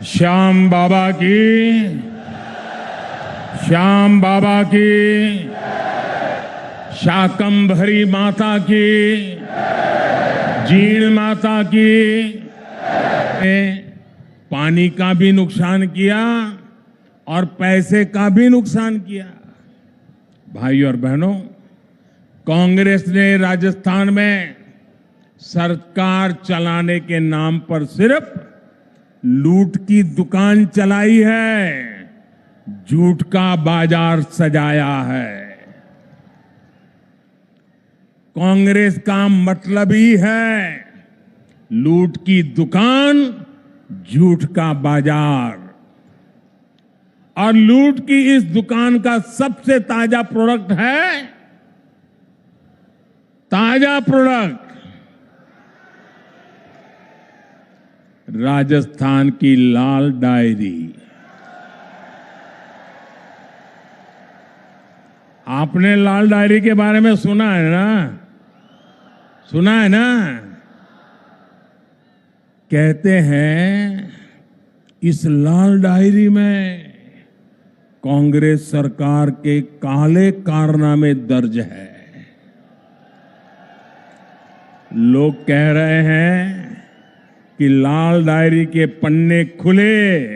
श्याम बाबा की, श्याम बाबा की, शाकंभरी माता की, जीण माता की। पानी का भी नुकसान किया और पैसे का भी नुकसान किया। भाइयों और बहनों, कांग्रेस ने राजस्थान में सरकार चलाने के नाम पर सिर्फ लूट की दुकान चलाई है, झूठ का बाजार सजाया है। कांग्रेस का मतलब ही है लूट की दुकान, झूठ का बाजार। और लूट की इस दुकान का सबसे ताजा प्रोडक्ट है, ताजा प्रोडक्ट राजस्थान की लाल डायरी। आपने लाल डायरी के बारे में सुना है ना? सुना है ना? कहते हैं इस लाल डायरी में कांग्रेस सरकार के काले कारनामे दर्ज है। लोग कह रहे हैं कि लाल डायरी के पन्ने खुले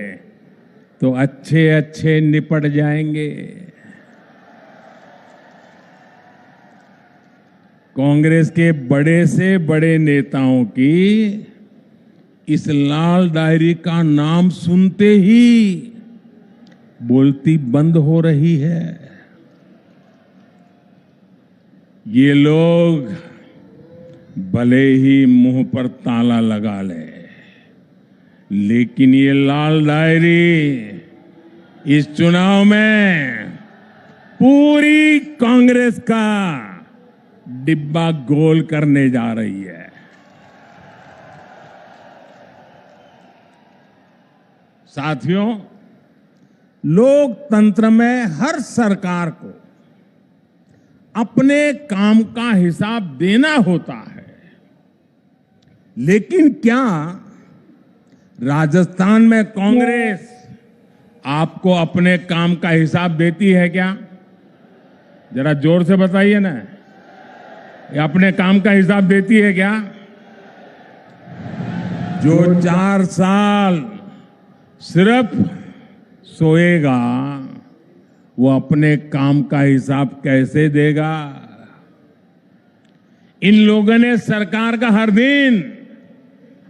तो अच्छे अच्छे निपट जाएंगे। कांग्रेस के बड़े से बड़े नेताओं की इस लाल डायरी का नाम सुनते ही बोलती बंद हो रही है। ये लोग भले ही मुंह पर ताला लगा ले, लेकिन ये लाल डायरी इस चुनाव में पूरी कांग्रेस का डिब्बा गोल करने जा रही है। साथियों, लोकतंत्र में हर सरकार को अपने काम का हिसाब देना होता है, लेकिन क्या राजस्थान में कांग्रेस आपको अपने काम का हिसाब देती है क्या? जरा जोर से बताइए ना, ये अपने काम का हिसाब देती है क्या? जो 4 साल सिर्फ सोएगा वो अपने काम का हिसाब कैसे देगा? इन लोगों ने सरकार का हर दिन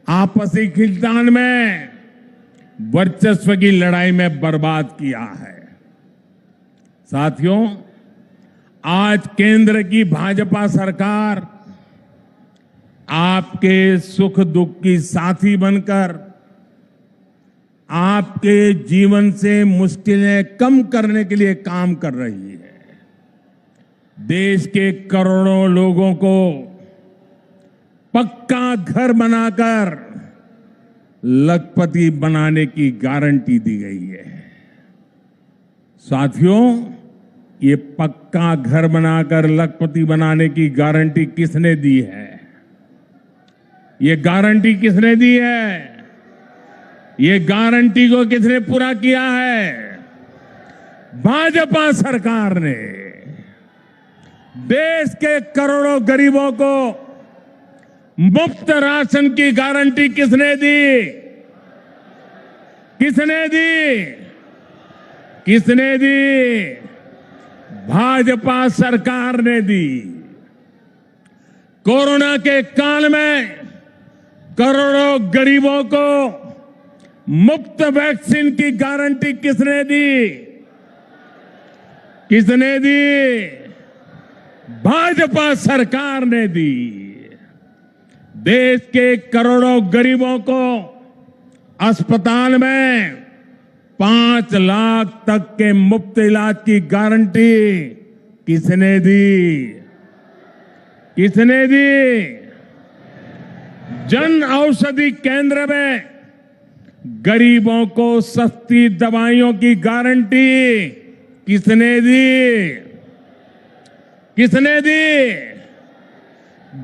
आपसी खींचतान में, वर्चस्व की लड़ाई में बर्बाद किया है। साथियों, आज केंद्र की भाजपा सरकार आपके सुख दुख की साथी बनकर आपके जीवन से मुश्किलें कम करने के लिए काम कर रही है। देश के करोड़ों लोगों को पक्का घर बनाकर लखपति बनाने की गारंटी दी गई है। साथियों, ये पक्का घर बनाकर लखपति बनाने की गारंटी किसने दी है? ये गारंटी किसने दी है? ये गारंटी को किसने पूरा किया है? भाजपा सरकार ने। देश के करोड़ों गरीबों को मुफ्त राशन की गारंटी किसने दी? किसने दी? किसने दी? भाजपा सरकार ने दी। कोरोना के काल में करोड़ों गरीबों को मुफ्त वैक्सीन की गारंटी किसने दी? किसने दी? भाजपा सरकार ने दी। देश के करोड़ों गरीबों को अस्पताल में 5 लाख तक के मुफ्त इलाज की गारंटी किसने दी? किसने दी? जन औषधि केंद्र में गरीबों को सस्ती दवाइयों की गारंटी किसने दी? किसने दी?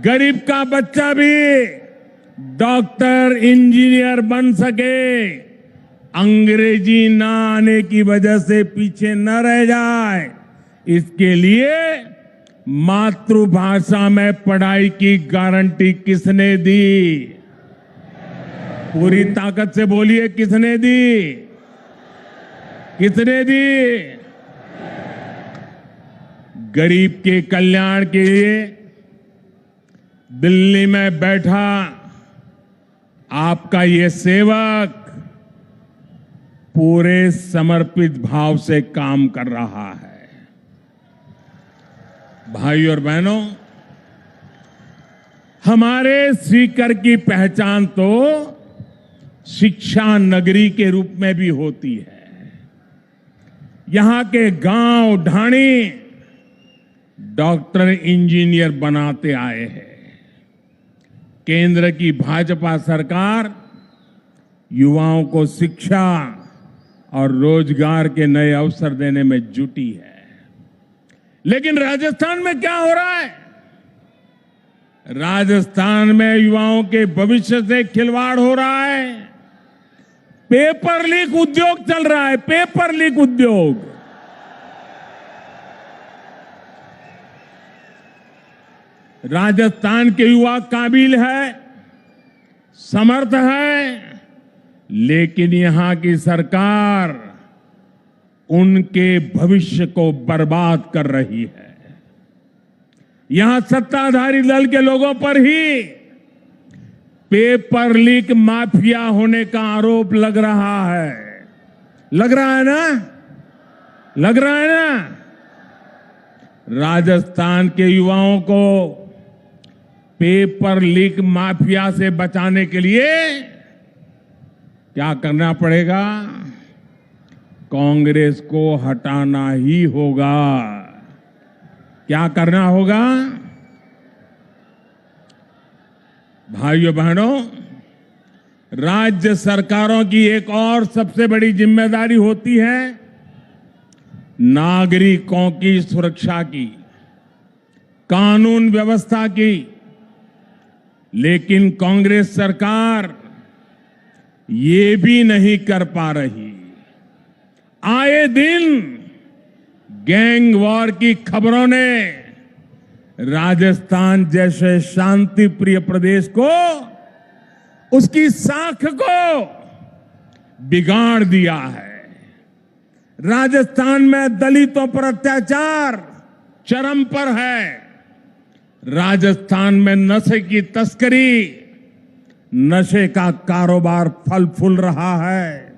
गरीब का बच्चा भी डॉक्टर इंजीनियर बन सके, अंग्रेजी ना आने की वजह से पीछे न रह जाए, इसके लिए मातृभाषा में पढ़ाई की गारंटी किसने दी? पूरी ताकत से बोलिए, किसने दी? किसने दी? गरीब के कल्याण के लिए दिल्ली में बैठा आपका ये सेवक पूरे समर्पित भाव से काम कर रहा है। भाई और बहनों, हमारे सीकर की पहचान तो शिक्षा नगरी के रूप में भी होती है। यहां के गांव ढाणी डॉक्टर इंजीनियर बनाते आए हैं। केंद्र की भाजपा सरकार युवाओं को शिक्षा और रोजगार के नए अवसर देने में जुटी है। लेकिन राजस्थान में क्या हो रहा है? राजस्थान में युवाओं के भविष्य से खिलवाड़ हो रहा है। पेपर लीक उद्योग चल रहा है, पेपर लीक उद्योग। राजस्थान के युवा काबिल है, समर्थ है, लेकिन यहां की सरकार उनके भविष्य को बर्बाद कर रही है। यहां सत्ताधारी दल के लोगों पर ही पेपर लीक माफिया होने का आरोप लग रहा है। लग रहा है ना? लग रहा है ना? राजस्थान के युवाओं को पेपर लीक माफिया से बचाने के लिए क्या करना पड़ेगा? कांग्रेस को हटाना ही होगा। क्या करना होगा? भाइयों बहनों, राज्य सरकारों की एक और सबसे बड़ी जिम्मेदारी होती है नागरिकों की सुरक्षा की, कानून व्यवस्था की। लेकिन कांग्रेस सरकार ये भी नहीं कर पा रही। आए दिन गैंग वॉर की खबरों ने राजस्थान जैसे शांति प्रिय प्रदेश को, उसकी साख को बिगाड़ दिया है। राजस्थान में दलितों पर अत्याचार चरम पर है। राजस्थान में नशे की तस्करी, नशे का कारोबार फल फूल रहा है।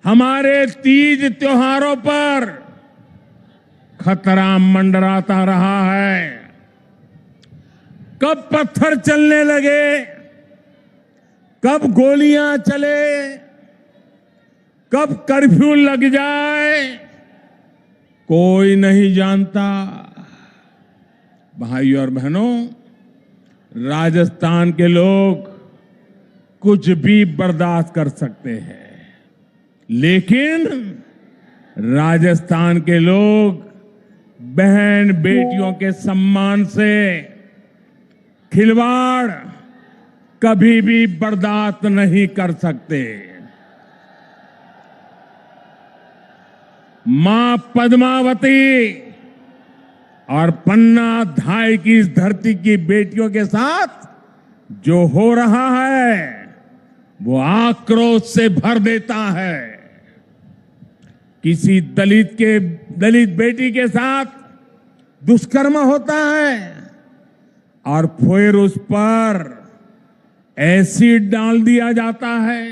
हमारे तीज त्योहारों पर खतरा मंडराता रहा है। कब पत्थर चलने लगे, कब गोलियां चले, कब कर्फ्यू लग जाए, कोई नहीं जानता। भाई और बहनों, राजस्थान के लोग कुछ भी बर्दाश्त कर सकते हैं, लेकिन राजस्थान के लोग बहन बेटियों के सम्मान से खिलवाड़ कभी भी बर्दाश्त नहीं कर सकते। मां पद्मावती और पन्ना धाय की इस धरती की बेटियों के साथ जो हो रहा है वो आक्रोश से भर देता है। किसी दलित बेटी के साथ दुष्कर्म होता है और फिर उस पर एसिड डाल दिया जाता है।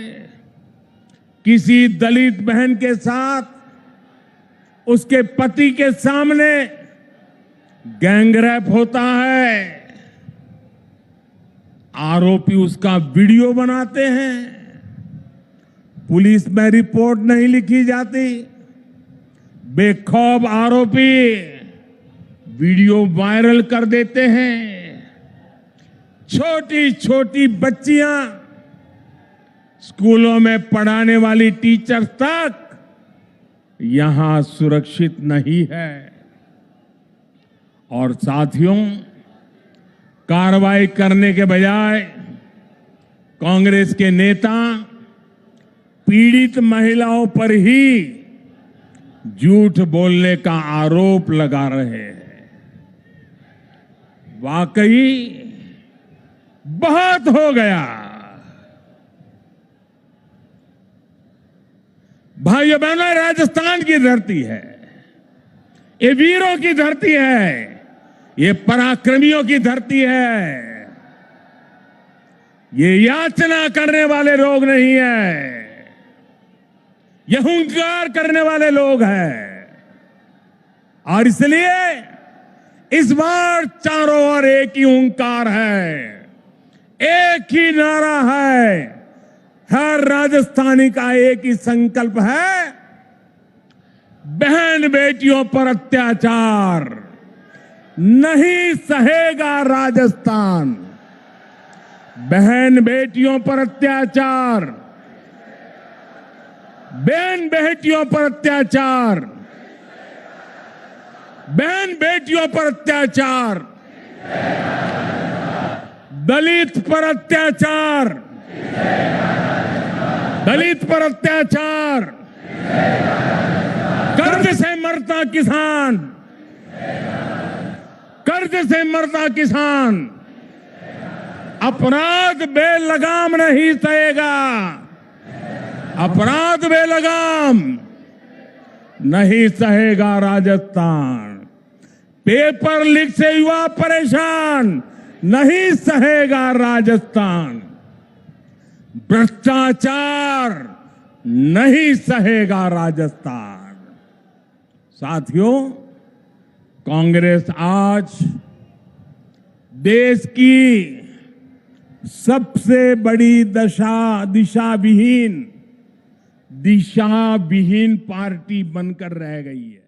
किसी दलित बहन के साथ उसके पति के सामने गैंगरेप होता है, आरोपी उसका वीडियो बनाते हैं, पुलिस में रिपोर्ट नहीं लिखी जाती, बेखौफ आरोपी वीडियो वायरल कर देते हैं। छोटी छोटी बच्चियां, स्कूलों में पढ़ाने वाली टीचर्स तक यहां सुरक्षित नहीं है। और साथियों, कार्रवाई करने के बजाय कांग्रेस के नेता पीड़ित महिलाओं पर ही झूठ बोलने का आरोप लगा रहे हैं। वाकई बहुत हो गया। भाइयों बहनों, राजस्थान की धरती है, ये वीरों की धरती है, ये पराक्रमियों की धरती है। ये याचना करने वाले लोग नहीं है, ये हुंकार करने वाले लोग हैं। और इसलिए इस बार चारों ओर एक ही हुंकार है, एक ही नारा है, हर राजस्थानी का एक ही संकल्प है, बहन बेटियों पर अत्याचार नहीं सहेगा राजस्थान। बहन बेटियों पर अत्याचार, बहन बेटियों पर अत्याचार, बहन बेटियों पर अत्याचार, दलित पर अत्याचार, दलित पर अत्याचार, कर्ज से मरता किसान, कर्ज से मरता किसान अपराध बेलगाम नहीं सहेगा, अपराध बेलगाम नहीं सहेगा राजस्थान। पेपर लीक से युवा परेशान नहीं सहेगा राजस्थान। भ्रष्टाचार नहीं सहेगा राजस्थान। साथियों, कांग्रेस आज देश की सबसे बड़ी दिशा विहीन पार्टी बनकर रह गई है।